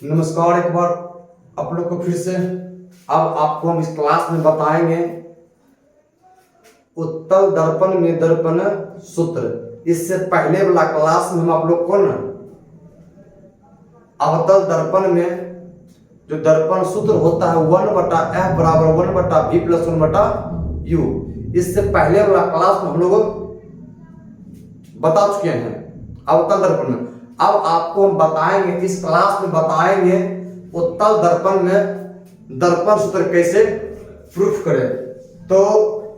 नमस्कार। एक बार आप लोग को फिर से अब आपको हम इस क्लास में बताएंगे उत्तल दर्पण में दर्पण सूत्र। इससे पहले वाला क्लास में हम आप लोग को ना अवतल दर्पण में जो दर्पण सूत्र होता है 1/f बराबर 1/v प्लस 1/u, इससे पहले वाला क्लास में हम लोग बता चुके हैं अवतल दर्पण में। अब आपको हम बताएंगे, इस क्लास में बताएंगे उत्तल दर्पण में दर्पण सूत्र कैसे प्रूफ करें। तो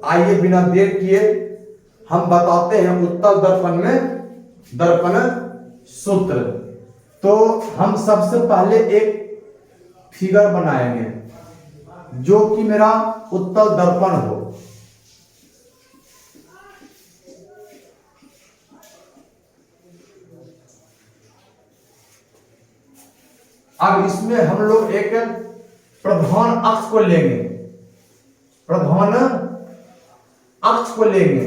आइए बिना देर किए हम बताते हैं उत्तल दर्पण में दर्पण सूत्र। तो हम सबसे पहले एक फिगर बनाएंगे जो कि मेरा उत्तल दर्पण हो। अब इसमें हम लोग एक प्रधान अक्ष को लेंगे, प्रधान अक्ष को लेंगे।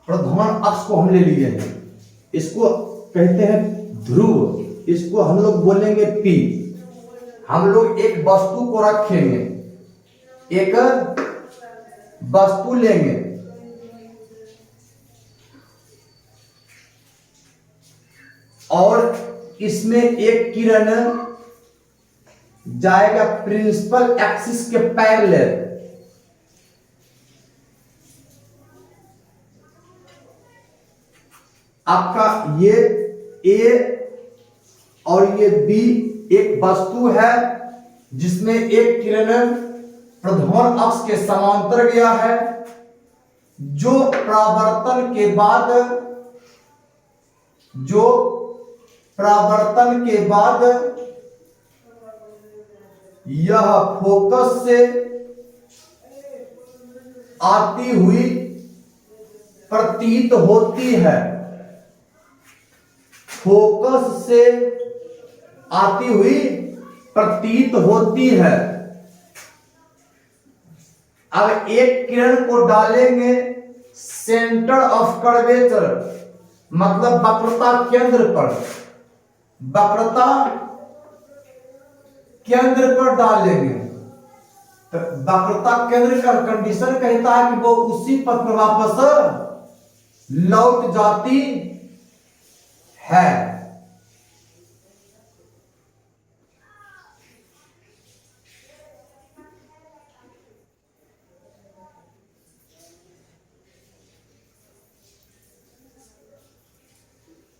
प्रधान अक्ष को हम ले लिए हैं, इसको कहते हैं ध्रुव, इसको हम लोग बोलेंगे P। हम लोग एक वस्तु को रखेंगे, एक वस्तु लेंगे, और इसमें एक किरण जाएगा प्रिंसिपल एक्सिस के पैरेलल। आपका ये A और ये B एक वस्तु है जिसमें एक किरण प्रधान अक्ष के समांतर गया है, जो परावर्तन के बाद यह फोकस से आती हुई प्रतीत होती है, फोकस से आती हुई प्रतीत होती है। अब एक किरण को डालेंगे सेंटर ऑफ कर्वेचर, मतलब वक्रता केंद्र पर, वक्रता केंद्र पर डालेंगे। तो वक्रता केंद्र का कंडीशन कहता है कि वो उसी पथ पर वापस लौट जाती है।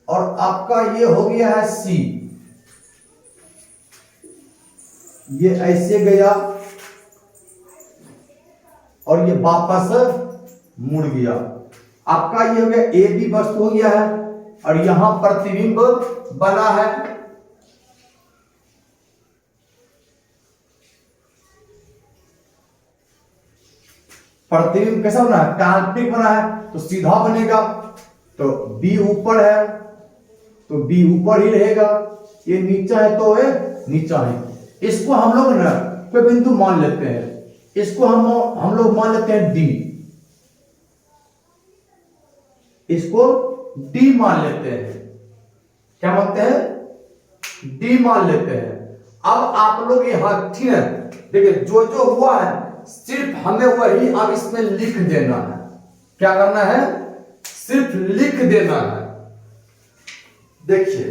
और आपका ये हो गया है C, ये ऐसे गया और ये वापस मुड़ गया। आपका ये हो गया A भी वस्तु हो गया है और यहां प्रतिबिंब बना है। प्रतिबिंब कैसा बना है? काल्पनिक बना है, तो सीधा बनेगा। तो B ऊपर है तो B ऊपर ही रहेगा, ये नीचा है तो ये नीचा है। इसको हम लोग ना कोई बिंदु मान लेते हैं, इसको हम लोग मान लेते हैं D, इसको D मान लेते हैं। क्या मानते हैं? D मान लेते हैं। अब आप लोग यहां ठीक है, देखिए जो जो हुआ है सिर्फ हमें वही अब इसमें लिख देना है। क्या करना है? सिर्फ लिख देना है। देखिए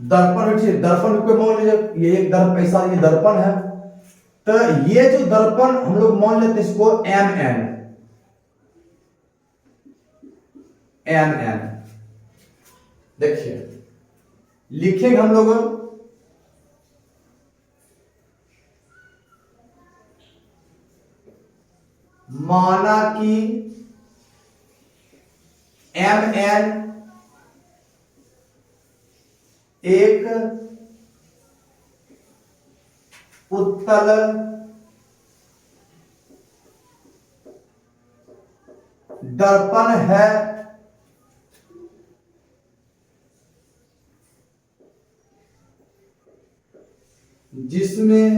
दर्पण, दर्पण को मान लीजिए ये एक दर्पण, ऐसा ये दर्पण है। तो ये जो दर्पण हम लोग मान लेते हैं इसको MN। देखिए लिखेंगे हम लोग माना कि MN एक उत्तल दर्पण है जिसमें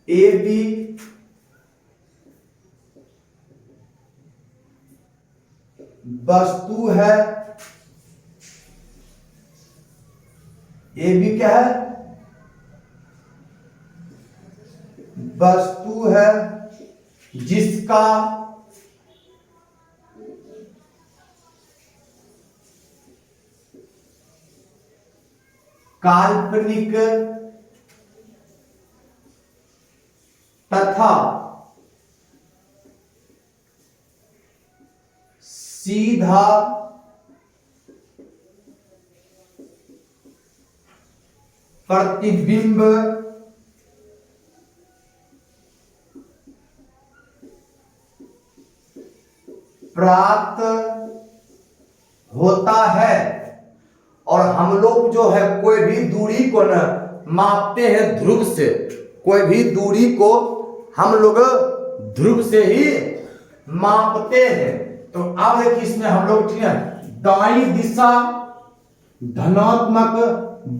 ए बी वस्तु है, ए बी क्या है, वस्तु है जिसका काल्पनिक तथा सीधा प्रतिबिंब प्राप्त होता है। और हम लोग जो है कोई भी दूरी को न मापते हैं ध्रुव से, कोई भी दूरी को हम लोग ध्रुव से ही मापते हैं। तो अब देखिए इसमें हम लोग ठीक है, दाईं दिशा धनात्मक,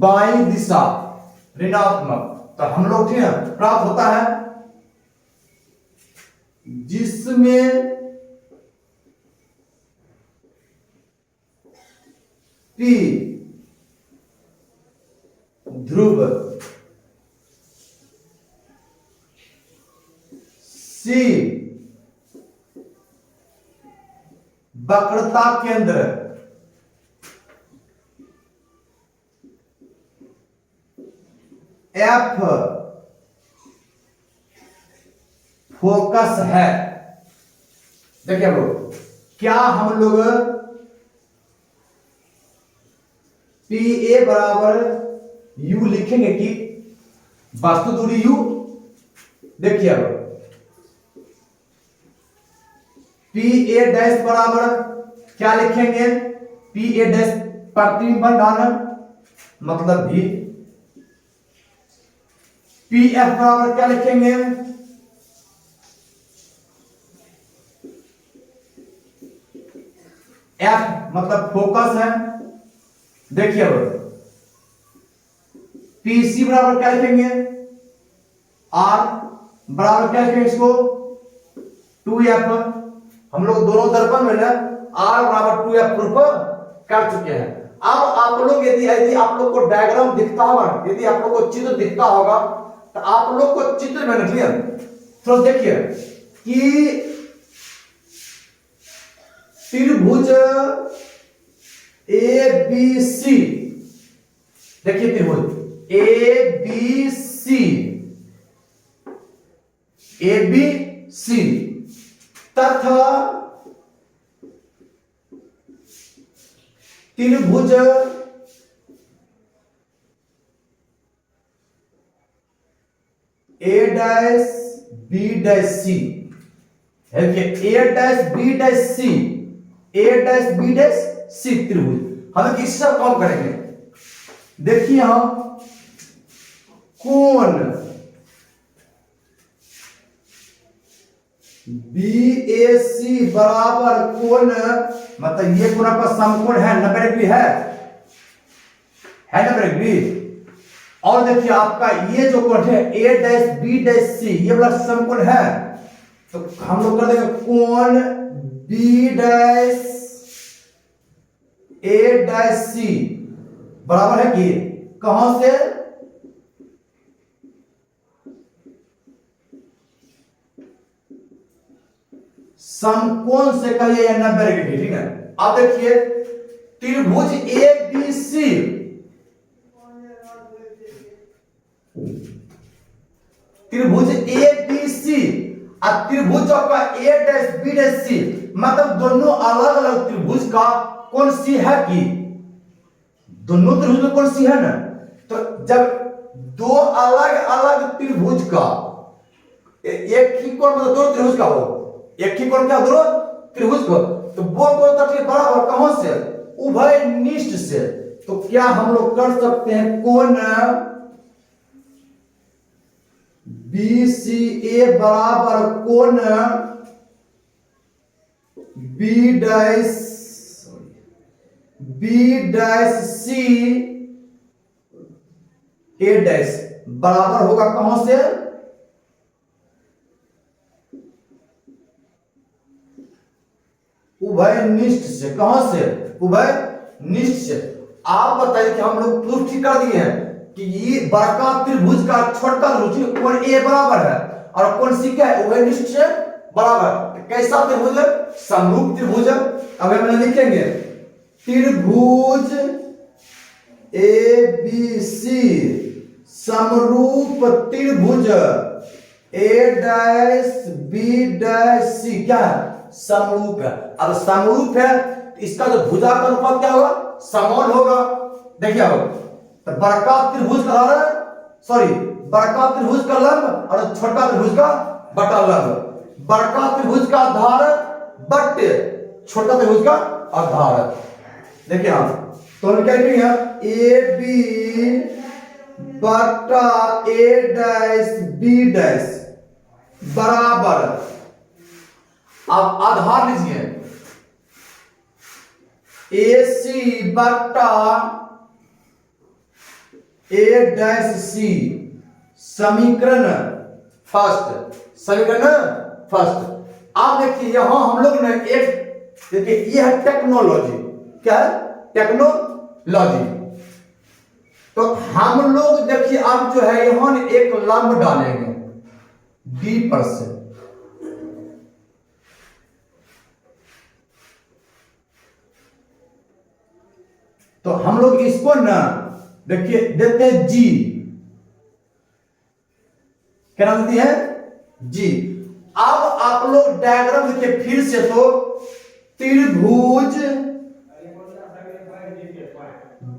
बाईं दिशा ऋणात्मक, तो हम लोग ठीक है प्राप्त होता है जिसमें P ध्रुव, C वक्रता केंद्र, F फोकस है। देखिए लोग, क्या हम लोग पी ए बराबर यू लिखेंगे कि वास्तु दूरी यू? देखिए अब पी ए डैश बराबर क्या लिखेंगे, पी ए डैश प्रतिबिंब ढाल मतलब भी, पी एफ बराबर क्या लिखेंगे, एफ मतलब फोकस है। देखिए अब पीसी बराबर क्या लिखेंगे, आर बराबर क्या लिखेंगे इसको 2f। हम लोग दोनों दर्पण में ना आर बराबर 2f प्रूफ कर चुके हैं। अब आप लोग यदि आप लोग को डायग्राम दिखता होगा, यदि आप लोग को चित्र दिखता होगा, तो आप लोग को चित्र में क्लियर तो देखिए कि त्रिभुज ए बी सी, देखिए त्रिभुज A B C, A B C तथा त्रिभुज ए डैश बी डैश सी, देखिए ए डैश बी डैश सी, ए डैश बी डैश सी त्रिभुज। हम किससे काम करेंगे, देखिए हम कोण बी ए सी बराबर कोण, मतलब ये कोण आपका समकोण है 90 डिग्री है 90 डिग्री। और देखिए आपका ये जो कोण है ए डैश बी डैश सी, ये वाला समकोण है, तो हम लोग कर देंगे कोण बी डैश ए डैश सी बराबर है कि कहां से, समकोण से कहिए या 90 डिग्री, ठीक है। अब देखिए त्रिभुज ए बी सी, त्रिभुज ए बी सी और त्रिभुज का ए डैश बी डैश सी, मतलब दोनों अलग अलग त्रिभुज का कौन सी है कि दोनों त्रिभुज में कौन सी है ना। तो जब दो अलग अलग त्रिभुज का एक ही कोण मतलब दो त्रिभुज का हो, एक ही कोण क्या दोनों त्रिभुज को, तो वो दो तट बराबर कहां से, उभय निष्ठ से। तो क्या हम लोग कर सकते हैं कोण बी सी ए बराबर कोण बी डैश सी ए डैश, बराबर होगा कहां से, उभयनिष्ठ से। कहां से, उभयनिष्ठ से। आप बताइए कि हम लोग प्रूफ ठीक कर दिए हैं कि ये बड़का त्रिभुज का छोटा त्रिभुज कोण ए बराबर है और कोण सी क्या है, उभयनिष्ठ से बराबर। कैसा त्रिभुज, समरूप त्रिभुज। अब हम लिखेंगे त्रिभुज ए बी सी समरूप त्रिभुज ए डैश बी डैश सी क्या है, समरूप है। अब समरूप है तो इसका जो भुजा का अनुपात क्या होगा, समान होगा। देखिए अब तो बड़का त्रिभुज का आधार, सॉरी बड़का त्रिभुज का लंब और छोटा त्रिभुज का बटा लंब। बड़का त्रिभुज का आधार बट्टे छोटा त्रिभुज का आधार। देखिए आप तो हम क्या लिखेंगे, ए बी बटा ए डैश बी डैश बराबर, अब आधार लीजिए ए सी बटा ए डैश सी। समीकरण फर्स्ट, समीकरण फर्स्ट। आप देखिए यहां हम लोग ने एक, देखिए ये है टेक्नोलॉजी, क्या है, टेक्नोलॉजी। तो हम लोग देखिए अब जो है यहां एक लंब डालेंगे डी पर से, तो हम लोग इसको ना देखिए देते हैं जी, क्या नाम देती है, जी। अब आप लोग डायग्राम देखिए फिर से, तो त्रिभुज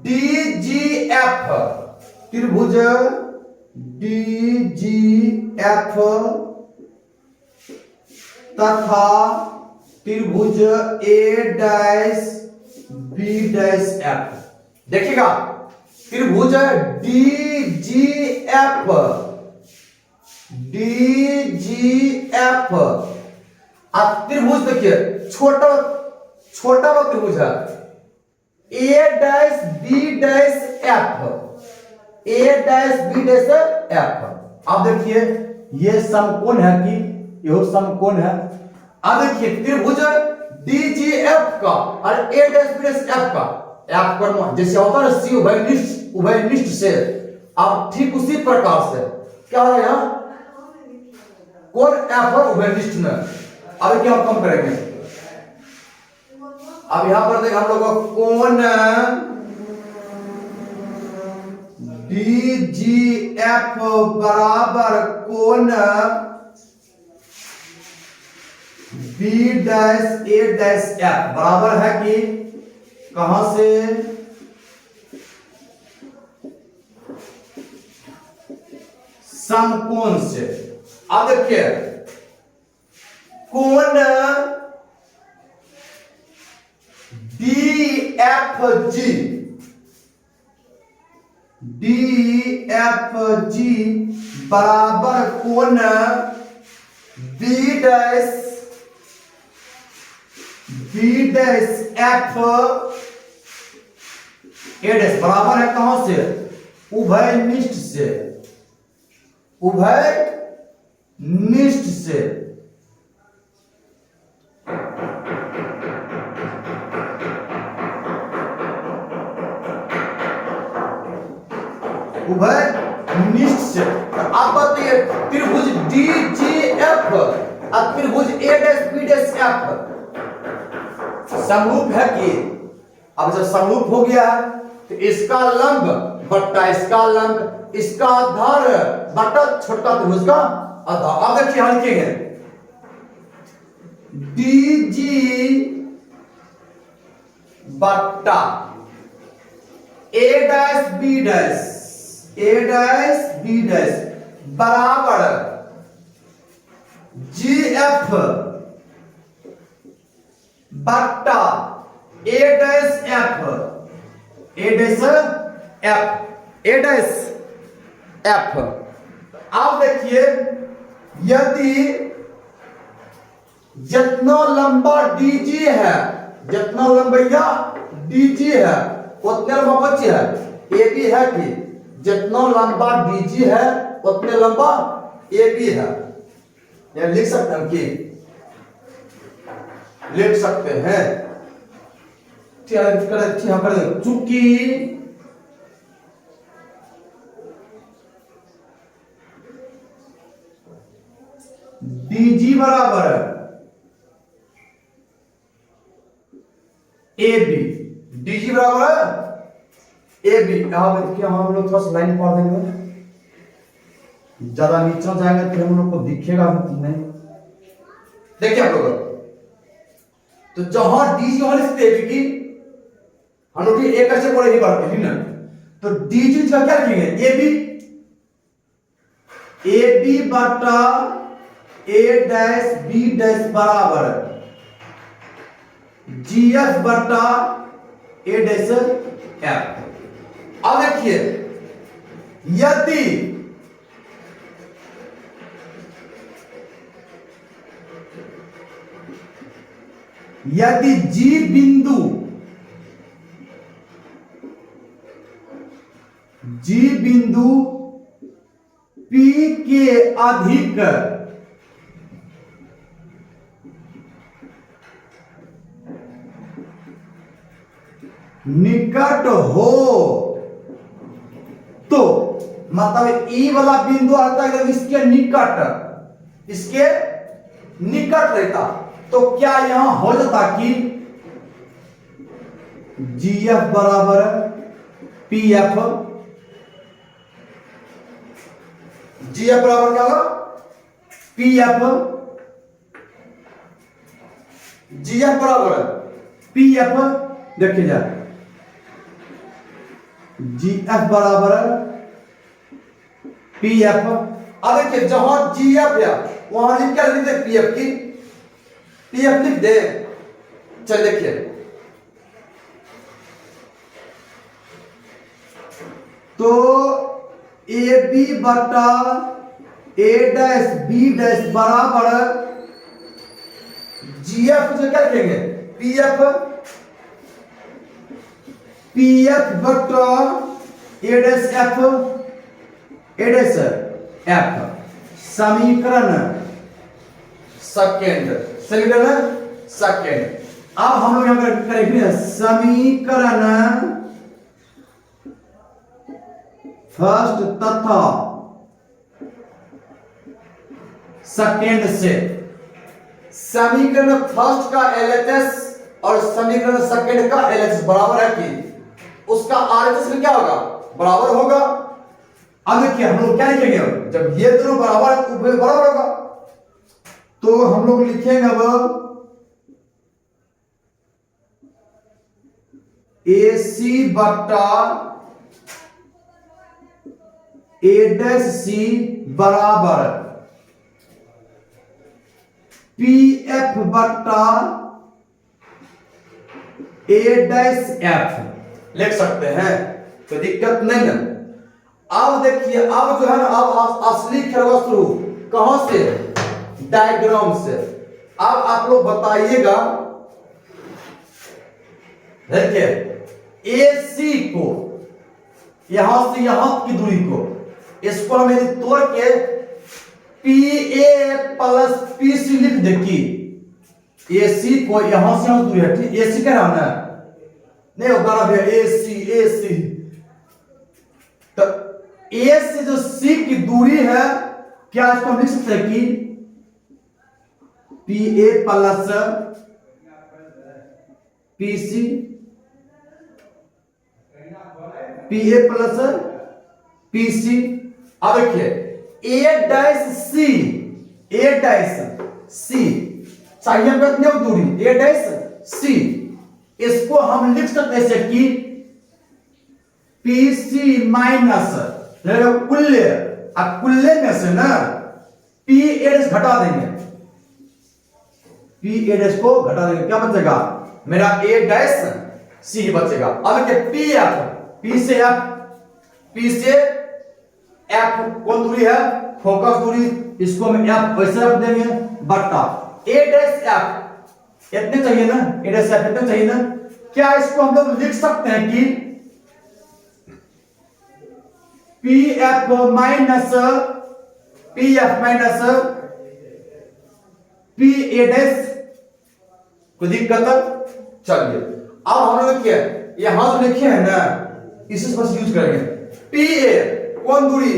डी जी एफ, त्रिभुज डी जी एफ तथा त्रिभुज ए डैश बी डैश एफ। देखिएगा त्रिभुज D G F, D G F. अब त्रिभुज देखिए छोटा छोटा त्रिभुज है ए dash B dash F, A dash B dash F. अब देखिए ये समकोण है कि यह समकोण है। अब देखिए त्रिभुज डी जी एफ का और ए डैश बी डैश एफ का, एफ पर जैसे होता है सी उभयनिष्ठ, उभयनिष्ठ से। अब ठीक उसी प्रकार से क्या है यहां कोण एफ है उभयनिष्ठ में। अब क्या हम कम करेंगे, अब यहां पर देखिए हम लोग को कोण डी जी एफ बराबर कोण बी डैश ए डैश एफ बराबर है कि कहां से, समकोण से। अब देखिए कोण D F G, D F G बराबर कोण B dash F A dash बराबर है कहां से, उभयनिष्ठ से, उभयनिष्ठ से। उभयनिष्ठ से। आप बताइए त्रिभुज डी जी एफ और त्रिभुज ए डैश बी डैश एफ समरूप है कि, अब जब समरूप हो गया है तो इसका लंब बट्टा इसका लंब, इसका आधार बट्टा छोटा त्रिभुज का आधार। अब देखिए हम लिखेंगे डी जी बट्टा ए डैश बी डैश, ए डैश बी डैश बराबर जी एफ बट्टा ए dash F, A dash F, A dash F. अब देखिए यदि जितना लंबा डीजी है, जितना लंबैया डीजी है उतना लंबा बच्चे है ए बी है कि जितना लंबा डीजी है उतने लंबा ए बी है। ये लिख सकते हैं कि लिख सकते हैं चूंकि डीजी बराबर ए बी, डीजी बराबर ए बी। यहां हम लोग थोड़ा सा लाइन पढ़ देंगे, ज्यादा नीचे जाएगा तो हम लोग को दिखेगा नहीं। देखिए आप लोग, तो जहां डीजी वहां लिखते ए बी की हम लोग एक ऐसे पढ़े ही पढ़ते हैं ना, तो डीजी का क्या लिखेंगे ए बी, ए बी बटा ए डैश बी डैश बराबर जी एफ बटा ए डैश एफ। अब देखिए यदि जी बिंदु P के अधिक निकट हो, तो मतलब ई वाला बिंदु आता है इसके निकट रहता, तो क्या यहां हो जाता कि जी एफ बराबर पी एफ, जी एफ बराबर क्या होगा पी एफ, जी एफ बराबर पी एफ। देखिए जाए जी एफ बराबर पी एफ। अब देखिए जहां जी एफ है वहां लिख क्या लिख दे पी एफ की, पी एफ लिख दे। चल देखिए तो ए बी बटा ए डैश बी डैश बराबर जी एफ से क्या लिखेंगे पी एफ, पी एफ बटा ए dash F, A dash F. समीकरण सेकेंड, अब हम लोग यहां पर करेंगे समीकरण फर्स्ट तथा सेकेंड से। समीकरण फर्स्ट का एलएचएस और समीकरण सेकेंड का एलएचएस बराबर है कि उसका आरएचएस में क्या होगा बराबर होगा। अब देखिए हम लोग क्या लिखेंगे, जब ये दोनों बराबर है तो बराबर होगा, तो हम लोग लिखेंगे अब AC बटा ए डैश सी बराबर PF बटा ए डैश एफ लिख सकते हैं, तो दिक्कत नहीं है। अब देखिए अब जो है ना अब असली खेलवा शुरू कहां से, डायग्राम से। अब आप लोग बताइएगा, देखिए AC को यहां से यहां की दूरी को इसको हम यदि तोड़ के PA प्लस PC लिख दे कि AC को यहां से यहां दूरी है, ठीक AC क्या रहना है नहीं होगा ना भैया AC तो A से जो C की दूरी है क्या इसको हम लिख सकते हैं कि PA plus PC, PA plus PC। अब देखिए A डैश C चाहिए हमको कितनी दूरी A डैश C, इसको हम लिख सकते हैं कि PC माइनस कुल्ले, अब कुल्ले में से ना PA डैश घटा देंगे, PA डैश को घटा देंगे, क्या बचेगा मेरा A डैश C बचेगा। अब देखिए P से F कौन दूरी है फोकस दूरी, इसको हम F वैसे रख देंगे बटा A डैश F इतने चाहिए ना, A डैश F इतने चाहिए ना। क्या इसको हम लोग लिख सकते हैं कि P F minus P A dash, कोई दिक्कत? चलिए अब हम लोग क्या यहां जो लिखे हैं ना इसे बस यूज करेंगे। पी ए कौन दूरी?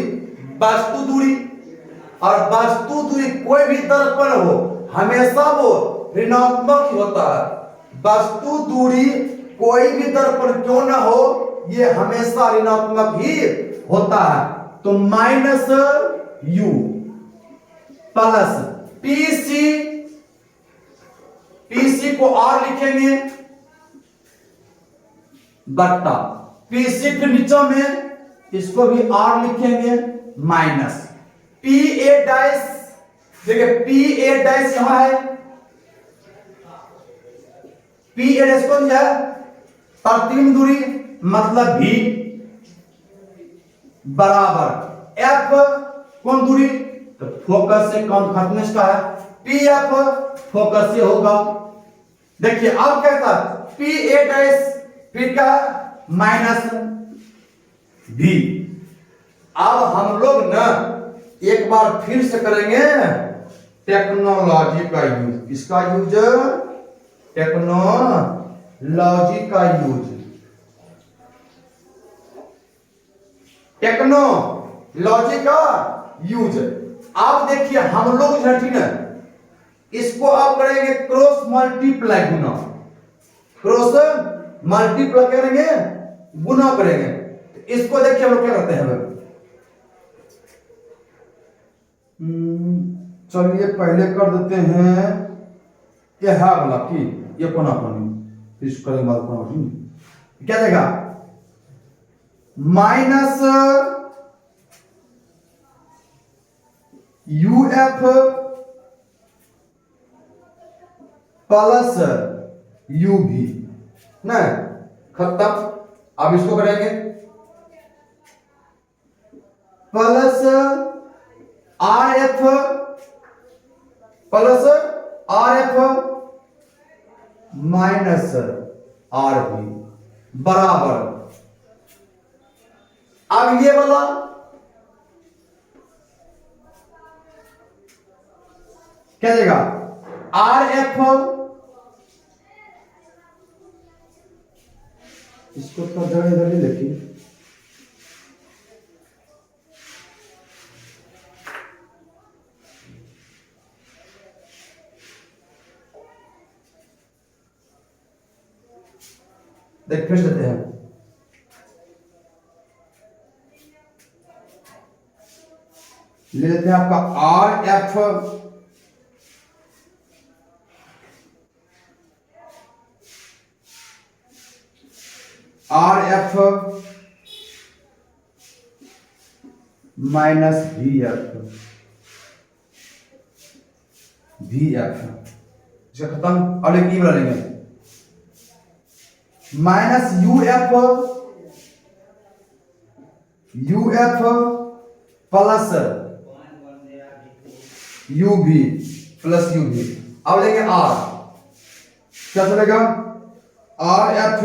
वस्तु दूरी। और वस्तु दूरी कोई भी दर्पण हो हमेशा वो ऋणात्मक ही होता है। वस्तु दूरी कोई भी दर्पण क्यों ना हो ये हमेशा ऋणात्मक ही होता है। तो minus you plus PC, PC को और लिखेंगे बट्टा पीसी, फिर नीचे में इसको भी और लिखेंगे माइनस पी ए डैश। देखिए पी ए डैश यहां है, पी ए डैश कौन है? प्रतिबिंब दूरी मतलब भी बराबर एफ कौन दूरी? तो फोकस से कम खत्म का है, पी एफ फोकस से होगा। देखिए अब क्या था पी ए डैश फिर क्या माइनस भी। अब हम लोग ना एक बार फिर से करेंगे टेक्नोलॉजी का यूज। किसका यूज? टेक्नोलॉजी का यूज। टेक्नोलॉजी का यूज। आप देखिए हम लोग जो है ना इसको आप करेंगे क्रॉस मल्टीप्लाई गुना, क्रॉस मल्टीप्लाई करेंगे गुना करेंगे। इसको देखिए हम लोग क्या करते हैं। चलिए पहले कर देते हैं ये है वाला की ये कोना कोनी, इसको करेंगे बाद कोना कोनी क्या देगा? Minus u f plus u भी ना, खत्म। अब इसको करेंगे plus r f plus r f minus r b बराबर। अब ये वाला क्या देगा? आर एफ, इसको तो इधर इधर ही लिखिए, देख फिर देते हैं। ले लेते हैं आपका are f minus v F खत्म। और एक बना लेंगे minus u f plus u भी प्लस यू भी। अब लेंगे आर, क्या चलेगा? आर एफ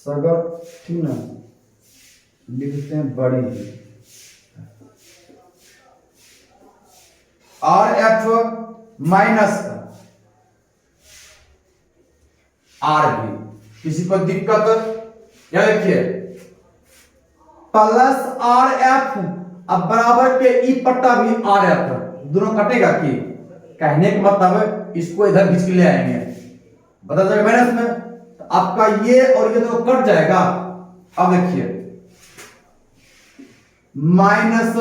सगर ठीक ना लिखते हैं बड़ी, r f minus r b. किसी को दिक्कत? या देखिए प्लस आर एफ अब बराबर के ई पट्टा भी आर एफ, दोनों कटेगा कि? कहने का मतलब इसको इधर खींच के ले आएंगे, बता जाएगा माइनस में, तो आपका ये और ये दोनों कट जाएगा। अब देखिए माइनस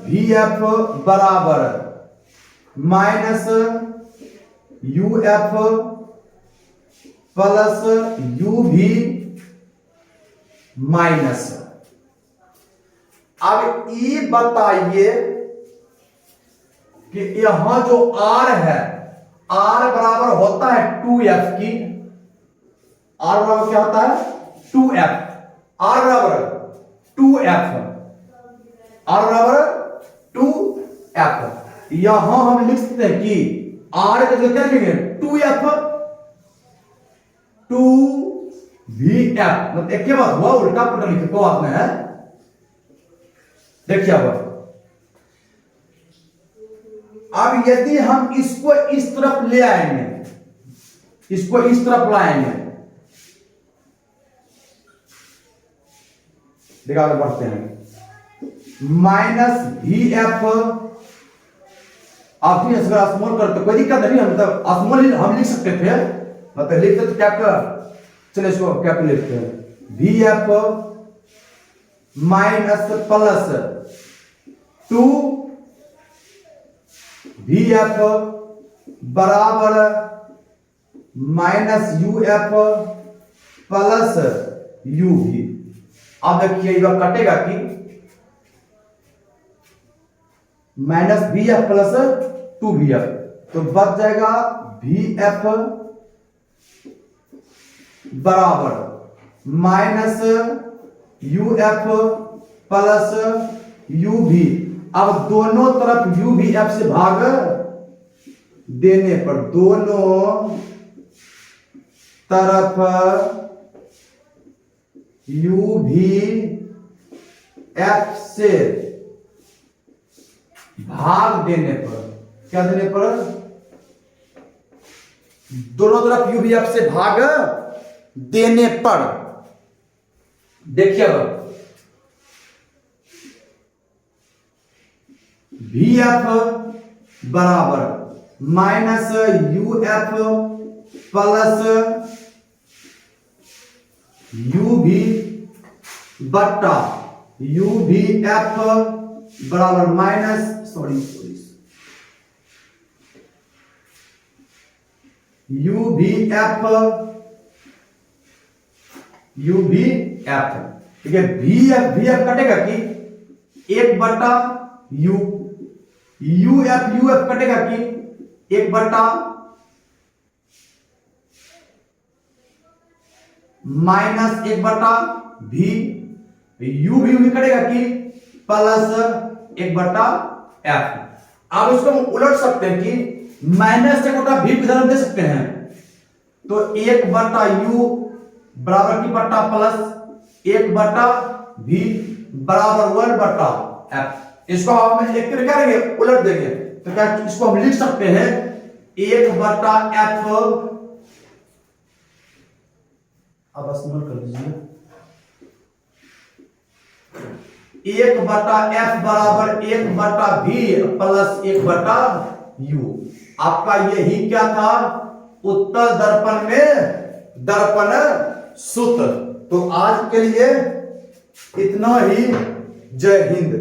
वी एफ बराबर minus u f plus u भी माइनस। अब ये बताइए कि यहां जो आर है, आर बराबर होता है 2f की, आर बराबर क्या होता है? 2f, आर बराबर 2f, आर बराबर 2f। यहां हम लिख सकते हैं कि आर का क्या लिखेंगे? 2f, 2 वी एफ, मतलब एक के बाद हुआ, उल्टा पुल्टा लिखे को आपने है। देखिए अब यदि हम इसको इस तरफ ले आएंगे, इसको इस तरफ लाएंगे, देखा आगे बढ़ते हैं, माइनस वी एफ, आप भी अगर स्मॉल करते कोई दिक्कत नहीं, मतलब स्मॉल हम लिख सकते थे, मतलब लिखते तो कैपिटल, चलिए इसको कैपिटल लिखते हैं, v f minus plus 2 v f बराबर minus u f plus u भी। अब देखिए यह कटेगा कि minus v f plus 2 v f, तो बच जाएगा वी एफ बराबर minus u f plus u भी। अब दोनों तरफ यू भी एफ से भाग देने पर, दोनों तरफ यू भी एफ से भाग देने पर, क्या देने पर, दोनों तरफ यू भी एफ से भाग देने पर, देखिए वी एफ बराबर minus u f plus u भी बट्टा यू भी एफ बराबर माइनस यू भी एफ, यू भी एफ, ठीक है। वी एफ कटेगा कि 1 बट्टा यू, यू एफ कटेगा कि 1 बट्टा माइनस 1 बट्टा भी, यू भी कटेगा कि प्लस 1 बट्टा एफ। अब इसको हम उलट सकते हैं कि माइनस 1 बट्टा भी किधर दे सकते हैं, तो 1 बट्टा यू बराबर की बट्टा प्लस 1 बट्टा भी बराबर 1 बट्टा एफ। इसको हम एक क्या करेंगे, उलट देंगे, तो क्या इसको हम लिख सकते हैं 1 बट्टा एफ, अब स्मॉल कर दीजिए, 1 बट्टा एफ बराबर 1 बट्टा भी प्लस 1 बट्टा यू। आपका यही क्या था, उत्तल दर्पण में दर्पण सूत्र। तो आज के लिए इतना ही, जय हिंद।